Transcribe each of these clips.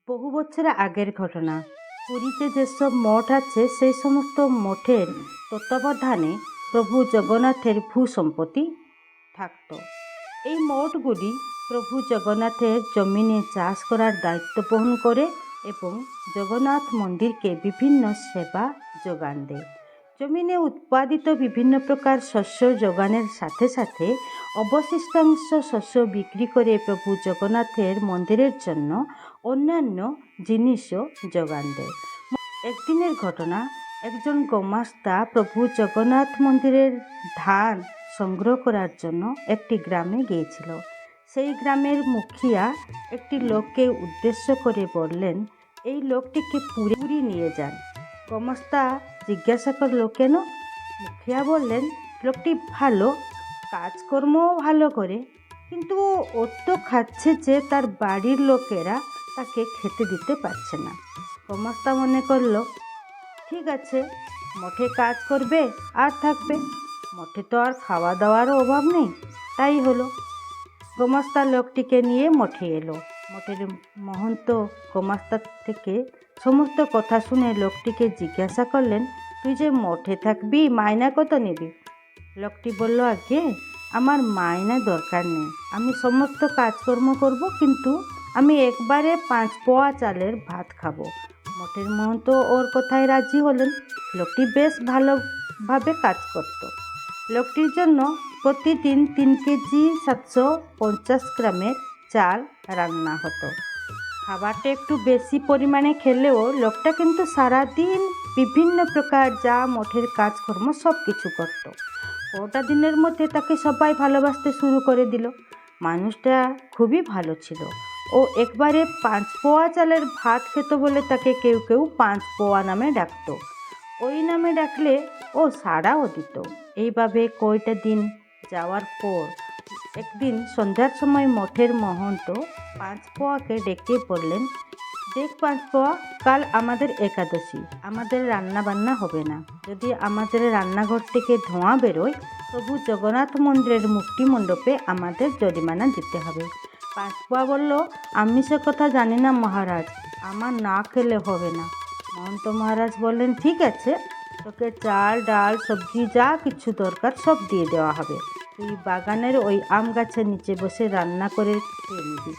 বহু বছর আগের ঘটনা। পুরীতে যেসব মঠ আছে সেই সমস্ত মঠের তত্ত্বাবধানে প্রভু জগন্নাথের ভূসম্পত্তি থাকত। এই মঠগুলি প্রভু জগন্নাথের জমিনে চাষ করার দায়িত্ব বহন করে এবং জগন্নাথ মন্দিরকে বিভিন্ন সেবা যোগান দেয়। জমিনে উৎপাদিত বিভিন্ন প্রকার শস্য যোগানের সাথে সাথে অবশিষ্টাংশ শস্য বিক্রি করে প্রভু জগন্নাথের মন্দিরের জন্য অন্যান্য জিনিসও যোগান দেয়। একদিনের ঘটনা, একজন গোমাস্তা প্রভু জগন্নাথ মন্দিরের ধান সংগ্রহ করার জন্য একটি গ্রামে গিয়েছিল। সেই গ্রামের মুখিয়া একটি লোককে উদ্দেশ্য করে বললেন, এই লোকটিকে পুরী নিয়ে যান। গোমাস্তা জিজ্ঞাসা করল, কেন? মুখিয়া বললেন, লোকটি ভালো, কাজকর্মও ভালো করে, কিন্তু অত খাচ্ছে যে তার বাড়ির লোকেরা তাকে খেতে দিতে পারছে না। গোমাস্তা মনে করল, ঠিক আছে, মঠে কাজ করবে আর থাকবে, মঠে তো আর খাওয়া দাওয়ারও অভাব নেই। তাই হলো। গোমাস্তা লোকটিকে নিয়ে মঠে এলো। মঠের মহন্ত গোমাস্তা থেকে সমস্ত কথা শুনে লোকটিকে জিজ্ঞাসা করলেন, তুই যে মঠে থাকবি, মাইনা কত নিবি? লোকটি বলল, আগে আমার মাইনা দরকার নেই, আমি সমস্ত কাজকর্ম করব, কিন্তু আমি একবারে 5 পোয়া চালের ভাত খাবো। মঠের মহন্ত ওর কথায় রাজি হলেন। লোকটি বেশ ভালোভাবে কাজ করত। লোকটির জন্য প্রতিদিন 3 কেজি 750 গ্রামের চাল রান্না হতো। খাবারটা একটু বেশি পরিমাণে খেলেও লোকটা কিন্তু সারাদিন বিভিন্ন প্রকার যা মঠের কাজকর্ম সব কিছু করত। কটা দিনের মধ্যে তাকে সবাই ভালোবাসতে শুরু করে দিল। মানুষটা খুবই ভালো ছিল। ও একবারে 5 পোয়া চালের ভাত খেত বলে তাকে কেউ কেউ 5 পোয়া নামে ডাকত। ওই নামে ডাকলে ও সাড়াও দিত। এইভাবে কয়টা দিন যাওয়ার পর একদিন সন্ধ্যার সময় মঠের মহন্ত 5 পোয়াকে ডেকে বললেন, দেখ 5 পোয়া, কাল আমাদের একাদশী, আমাদের রান্না বান্না হবে না। যদি আমাদের রান্নাঘর থেকে ধোঁয়া বেরোয়, প্রভু জগন্নাথ মন্দিরের মুক্তি মণ্ডপে আমাদের জরিমানা দিতে হবে। 5 পোয়া বলল, আমি সে কথা জানি না মহারাজ, আমার না খেলে হবে না। মহন্ত মহারাজ বললেন, ঠিক আছে, তোকে চাল ডাল সবজি যা কিছু দরকার সব দিয়ে দেওয়া হবে। তুই বাগানের ওই আম গাছের নিচে বসে রান্না করে খেয়ে নিবি।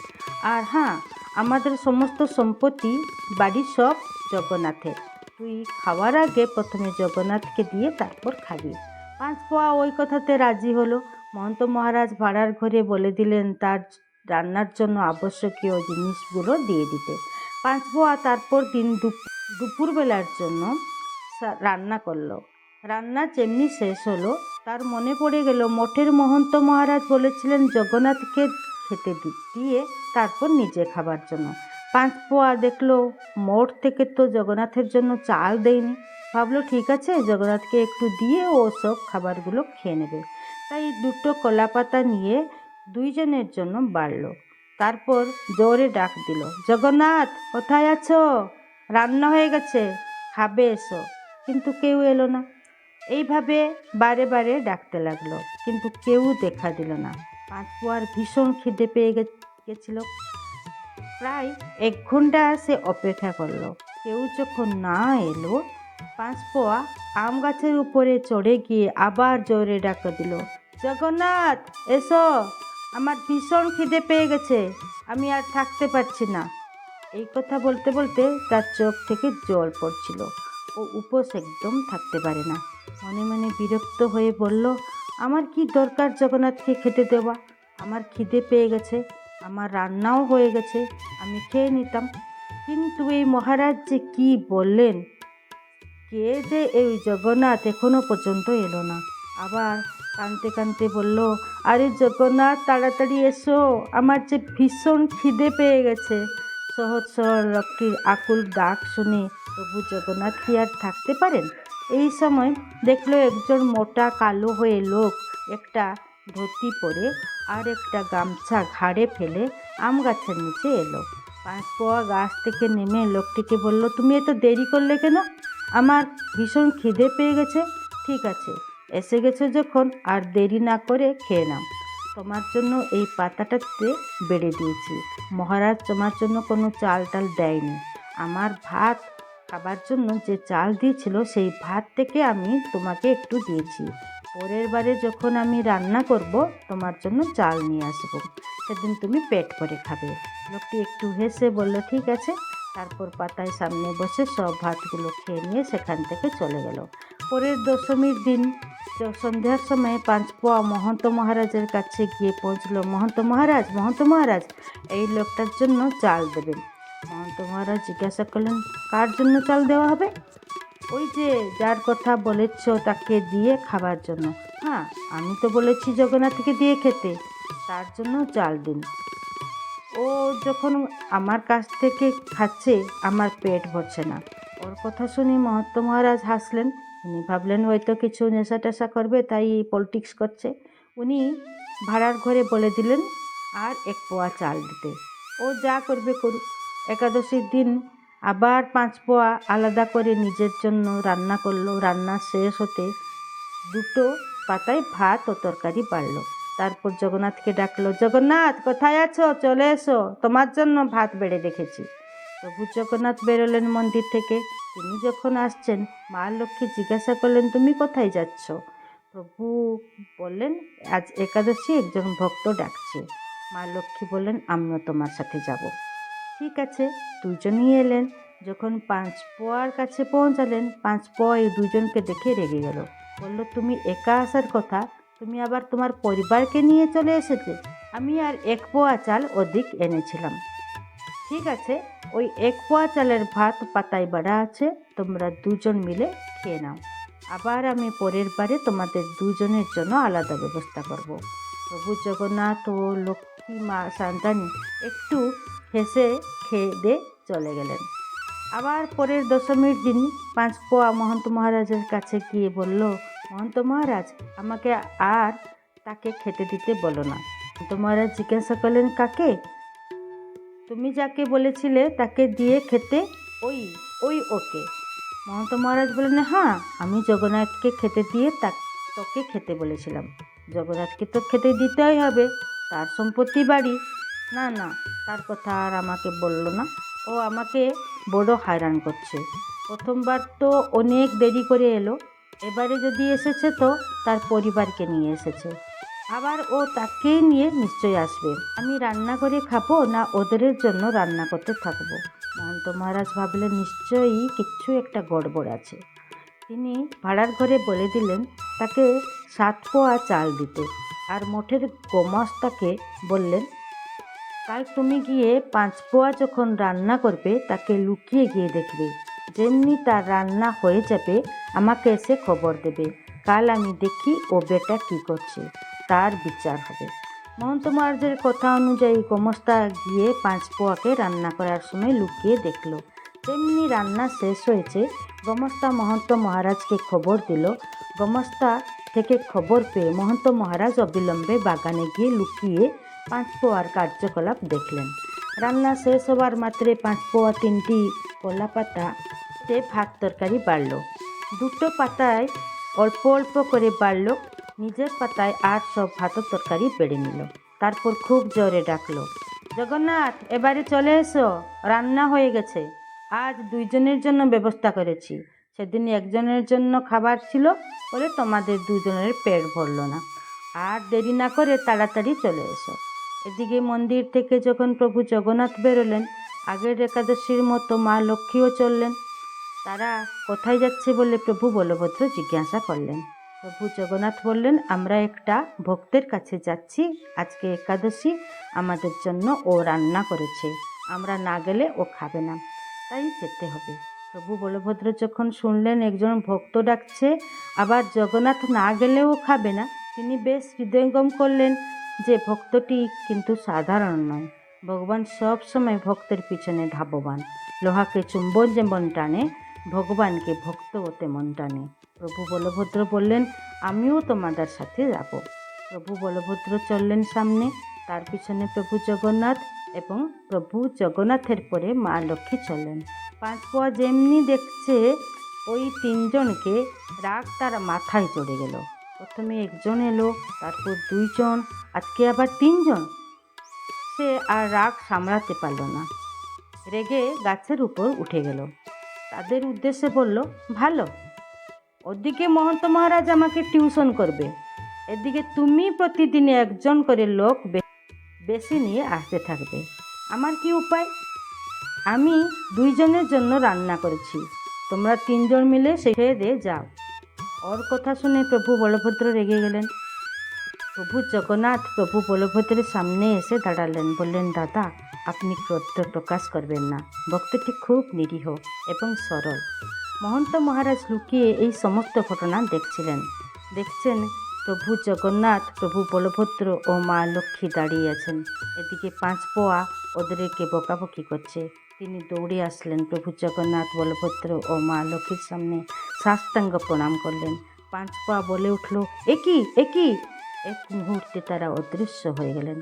আর হ্যাঁ, আমাদের সমস্ত সম্পত্তি বাড়ির সব জগন্নাথের। তুই খাওয়ার আগে প্রথমে জগন্নাথকে দিয়ে তারপর খাবি। 5 পোয়া ওই কথাতে রাজি হলো। মহন্ত মহারাজ ভাড়ার ঘরে বলে দিলেন তার রান্নার জন্য আবশ্যকীয় জিনিসগুলো দিয়ে দিতে। 5 পোয়া তারপর দিন দুপুরবেলার জন্য রান্না করলো। রান্না যেমনি শেষ হলো, তার মনে পড়ে গেল মঠের মহন্ত মহারাজ বলেছিলেন জগন্নাথকে খেতে দিয়ে তারপর নিজে খাবার জন্য। 5 পোয়া দেখলো মঠ থেকে তো জগন্নাথের জন্য চাল দেয়নি। ভাবলো, ঠিক আছে, জগন্নাথকে একটু দিয়ে ও সব খাবারগুলো খেয়ে নেবে। তাই 2টো কলা পাতা নিয়ে 2 জনের জন্য বাড়লো। তারপর জোরে ডাক দিল, জগন্নাথ কোথায় আছো? রান্না হয়ে গেছে, খাবে এসো। কিন্তু কেউ এলো না। এইভাবে বারে বারে ডাকতে লাগলো, কিন্তু কেউ দেখা দিল না। 5 পোয়ার ভীষণ খিদে পেয়ে গেছিল। প্রায় 1 ঘন্টা সে অপেক্ষা করলো। কেউ যখন না এলো, 5 পোয়া আম গাছের উপরে চড়ে গিয়ে আবার জোরে ডাক দিল, জগন্নাথ এসো, আমার ভীষণ খিদে পেয়ে গেছে, আমি আর থাকতে পারছি না। এই কথা বলতে বলতে তার চোখ থেকে জল পড়ছিল। ও উপোস একদম থাকতে পারে না। মনে মনে বিরক্ত হয়ে বলল, আমার কি দরকার জগন্নাথকে খেতে দেওয়া? আমার খিদে পেয়ে গেছে, আমার রান্নাও হয়ে গেছে, আমি খেয়ে নিতাম। কিন্তু এই মহারাজ যে কি বললেন, কে যে এই জগন্নাথ এখনো পর্যন্ত এলো না। আবার কাঁদতে কাঁদতে বলল, আরে জগন্নাথ তাড়াতাড়ি এসো, আমার যে ভীষণ খিদে পেয়ে গেছে। সহজ সরল লোকটির আকুল ডাক শুনে প্রভু জগন্নাথ কি আর থাকতে পারেন? এই সময় দেখলো একজন মোটা কালো হয়ে লোক একটা ধুতি পরে আর একটা গামছা ঘাড়ে ফেলে আম গাছের নিচে এলো। 5 পোয়া গাছ থেকে নেমে লোকটিকে বলল, তুমি এত দেরি করলে কেন? আমার ভীষণ খিদে পেয়ে গেছে। ঠিক আছে, এসে গেছো যখন আর দেরি না করে খেয়ে নাও। তোমার জন্য এই পাতাটাতে বেড়ে দিয়েছি। মহারাজ তোমার জন্য কোনো চাল টাল দেয়নি। আমার ভাত খাবার জন্য যে চাল দিয়েছিল সেই ভাত থেকে আমি তোমাকে একটু দিয়েছি। পরের বারে যখন আমি রান্না করব তোমার জন্য চাল নিয়ে আসবো, সেদিন তুমি পেট ভরে খাবে। লোকটি একটু হেসে বলল, ঠিক আছে। তারপর পাতায় সামনে বসে সব ভাতগুলো খেয়ে নিয়ে সেখান থেকে চলে গেল। পরের দশমীর দিন সন্ধ্যার সময় 5 পোয়া মহন্ত মহারাজের কাছে গিয়ে পৌঁছলো। মহন্ত মহারাজ, এই লোকটার জন্য চাল দেবেন। মহন্ত মহারাজ জিজ্ঞাসা করলেন, কার জন্য চাল দেওয়া হবে? ওই যে যার কথা বলেছ তাকে দিয়ে খাবার জন্য। হ্যাঁ, আমি তো বলেছি জগন্নাথকে দিয়ে খেতে, তার জন্য চাল দিন। ও যখন আমার কাছ থেকে খাচ্ছে আমার পেট ভরছে না। ওর কথা শুনে মহন্ত মহারাজ হাসলেন। উনি ভাবলেন হয়তো কিছু নেশা টেশা করবে, তাই পলিটিক্স করছে। উনি ভাড়ার ঘরে বলে দিলেন আর 1 পোয়া চাল দিতে। ও যা করবে করুক। একাদশীর দিন আবার 5 পোয়া আলাদা করে নিজের জন্য রান্না করলো। রান্না শেষ হতে 2টো পাতায় ভাত ও তরকারি বাড়ল। তারপর জগন্নাথকে ডাকলো, জগন্নাথ কোথায় আছো? চলে এসো, তোমার জন্য ভাত বেড়ে রেখেছি। প্রভু জগন্নাথ বেরোলেন মন্দির থেকে। তিনি যখন আসছেন মা লক্ষ্মী জিজ্ঞাসা করলেন, তুমি কোথায় যাচ্ছ? প্রভু বললেন, আজ একাদশী, একজন ভক্ত ডাকছে। মা লক্ষ্মী বললেন, আমিও তোমার সাথে যাব। ঠিক আছে, দুজনই এলেন। যখন 5 পোয়ার কাছে পৌঁছালেন, 5 পোয়া এই দুজনকে দেখে রেগে গেল। বলল, তুমি একা আসার কথা, তুমি আবার তোমার পরিবারকে নিয়ে চলে এসেছে। আমি আর 1 পোয়া চাল অধিক এনেছিলাম। ঠিক আছে, ওই 1 পোয়া চালের ভাত পাতায় বাড়া আছে, তোমরা দুজন মিলে খেয়ে নাও। আবার আমি পরের বারে তোমাদের দুজনের জন্য আলাদা ব্যবস্থা করব। প্রভু জগন্নাথ ও লক্ষ্মী মা সন্তানী একটু হেসে খেয়ে দিয়ে চলে গেলেন। আবার পরের দশমীর দিন 5 পোয়া মহন্ত মহারাজের কাছে গিয়ে বলল, মহন্ত মহারাজ, আমাকে আর তাকে খেতে দিতে বলো না। মহন্ত মহারাজ জিজ্ঞাসা করলেন, কাকে? তুমি যাকে বলেছিলে তাকে দিয়ে খেতে, ওই ওই ওকে। মহন্ত মহারাজ বললেন, হ্যাঁ, আমি জগন্নাথকে খেতে দিয়ে তোকে খেতে বলেছিলাম। জগন্নাথকে তো খেতে দিতেই হবে, তার সম্পত্তি বাড়ি। না না, তার কথা আর আমাকে বলল না। ও আমাকে বড় হয়রান করছে। প্রথমবার তো অনেক দেরি করে এলো, এবারে যদি এসেছে তো তার পরিবারকে নিয়ে এসেছে। আবার ও তাকেই নিয়ে নিশ্চয়ই আসবে। আমি রান্না করে খাবো না ওদের জন্য রান্না করতে থাকবো? মহন্ত মহারাজ ভাবলেন, নিশ্চয়ই কিছু একটা গড়বড় আছে। তিনি ভাড়ার ঘরে বলে দিলেন তাকে 7 পোয়া চাল দিতে, আর মঠের গোমাস্তাকে বললেন, কাল তুমি গিয়ে 5 পোয়া যখন রান্না করবে তাকে লুকিয়ে গিয়ে দেখবে। যেমনি তার রান্না হয়ে যাবে আমাকে এসে খবর দেবে। কাল আমি দেখি ও বেটা কী করছে, তার বিচার হবে। মহন্ত মহারাজের কথা অনুযায়ী গোমস্তা গিয়ে 5 পোয়াকে রান্না করার সময় লুকিয়ে দেখল। যেমনি রান্না শেষ হয়েছে গোমস্তা মহন্ত মহারাজকে খবর দিল। গোমস্তা থেকে খবর পেয়ে মহন্ত মহারাজ অবিলম্বে বাগানে গিয়ে লুকিয়ে 5 পোয়ার কার্যকলাপ দেখলেন। রান্না শেষ হবার মাত্রে 5 পোয়া 3টি কলা পাতাতে ভাত তরকারি বাড়ল। 2টো পাতায় অল্প অল্প করে বাড়ল। নিজের পাতায় আর সব ভাত তরকারি বেড়ে নিল। তারপর খুব জোরে ডাকলো, জগন্নাথ, এবারে চলে এসো, রান্না হয়ে গেছে। আজ 2 জনের জন্য ব্যবস্থা করেছি। সেদিন 1 জনের জন্য খাবার ছিল বলে তোমাদের 2 জনের পেট ভরল না। আর দেরি না করে তাড়াতাড়ি চলে এসো। এদিকে মন্দির থেকে যখন প্রভু জগন্নাথ বেরোলেন, আগের একাদশীর মতো মা লক্ষ্মীও চললেন। তারা কোথায় যাচ্ছে বলে প্রভু বলভদ্র জিজ্ঞাসা করলেন। প্রভু জগন্নাথ বললেন, আমরা একটা ভক্তের কাছে যাচ্ছি। আজকে একাদশী, আমাদের জন্য ও রান্না করেছে, আমরা না গেলে ও খাবে না, তাই যেতে হবে। প্রভু বলভদ্র যখন শুনলেন একজন ভক্ত ডাকছে, আবার জগন্নাথ না গেলেও খাবে না, তিনি বেশ হৃদয়ঙ্গম করলেন যে ভক্তটি কিন্তু সাধারণ নয়। ভগবান সব সময় ভক্তের পিছনে ধাবমান। লোহাকে চুম্বন যেমন টানে, ভগবানকে ভক্তও তেমন টানে। প্রভু বলভদ্র বললেন, আমিও তোমাদের সাথে যাব। প্রভু বলভদ্র চললেন সামনে, তার পিছনে প্রভু জগন্নাথ, এবং প্রভু জগন্নাথের পরে মা লক্ষ্মী চললেন। 5 পোয়া যেমনি দেখছে ওই 3 জনকে, রাগ তার মাথায় চড়ে গেল। প্রথমে একজন এলো, তারপর 2 জন, আজকে আবার 3 জন। সে আর রাগ সামলাতে পারল না, রেগে গাছের উপর উঠে গেল। তাদের উদ্দেশ্যে বলল, ভালো, ওদিকে মহন্ত মহারাজ আমাকে টিউশন করবে, এদিকে তুমি প্রতিদিন একজন করে লোক বেশি নিয়ে আসতে থাকবে। আমার কি উপায়? আমি 2 জনের জন্য রান্না করেছি, তোমরা 3 জন মিলে সে খেয়ে দিয়ে যাও। ওর কথা শুনে প্রভু বলভদ্র রেগে গেলেন। প্রভু জগন্নাথ প্রভু বলভদ্রের সামনে এসে দাঁড়ালেন, বললেন, দাদা, আপনি ক্রোধ প্রকাশ করবেন না, ভক্তটি খুব নিরীহ এবং সরল। মহন্ত মহারাজ লুকিয়ে এই সমস্ত ঘটনা দেখছেন প্রভু জগন্নাথ, প্রভু বলভদ্র ও মা লক্ষ্মী দাঁড়িয়ে আছেন। এদিকে 5 পোয়া ওদেরকে বকাবকি করছে। তিনি দৌড়ে আসলেন প্রভু জগন্নাথ, বলভদ্র ও মা লক্ষ্মীর সামনে, সাষ্টাঙ্গ প্রণাম করলেন। 5 পোয়া বলে উঠল, একি একি! এক মুহূর্তে তারা অদৃশ্য হয়ে গেলেন।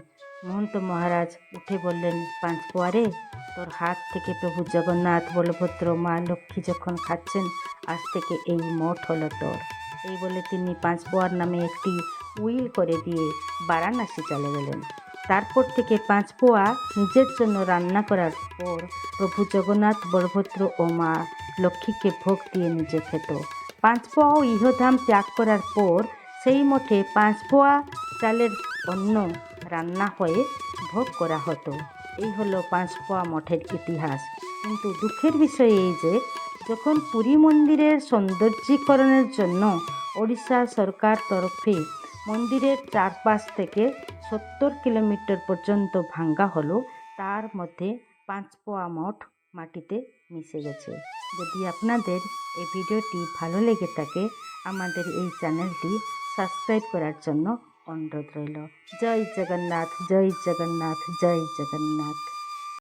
মহন্ত মহারাজ উঠে বললেন, 5 পোয়া রে, তোর হাত থেকে প্রভু জগন্নাথ, বলভদ্র, মা লক্ষ্মী যখন খাচ্ছেন, আজ থেকে এই মঠ হলো তোর। এই বলে তিনি 5 পোয়ার নামে একটি উইল করে দিয়ে বারাণসী চলে গেলেন। তারপর থেকে 5 পোয়া নিজের জন্য রান্না করার পর প্রভু জগন্নাথ, বলভদ্র ও মা লক্ষ্মীকে ভোগ দিয়ে নিজে খেত। 5 পোয়াও ইহধাম ত্যাগ করার পর সেই মঠে 5 পোয়া চালের অন্ন রান্না হয়ে ভোগ করা হতো। এই হলো 5 পোয়া মঠের ইতিহাস। কিন্তু দুঃখের বিষয় এই যে, যখন পুরী মন্দিরের সৌন্দর্যীকরণের জন্য ওড়িশা সরকার তরফে মন্দিরের চারপাশ থেকে 70 কিলোমিটার পর্যন্ত ভাঙ্গা হলো, তার মধ্যে 5 পোয়া মঠ মাটিতে মিশে গেছে। যদি আপনাদের এই ভিডিওটি ভালো লেগে থাকে, আমাদের এই চ্যানেলটি সাবস্ক্রাইব করার জন্য অনুরোধ রইল। জয় জগন্নাথ, জয় জগন্নাথ, জয় জগন্নাথ।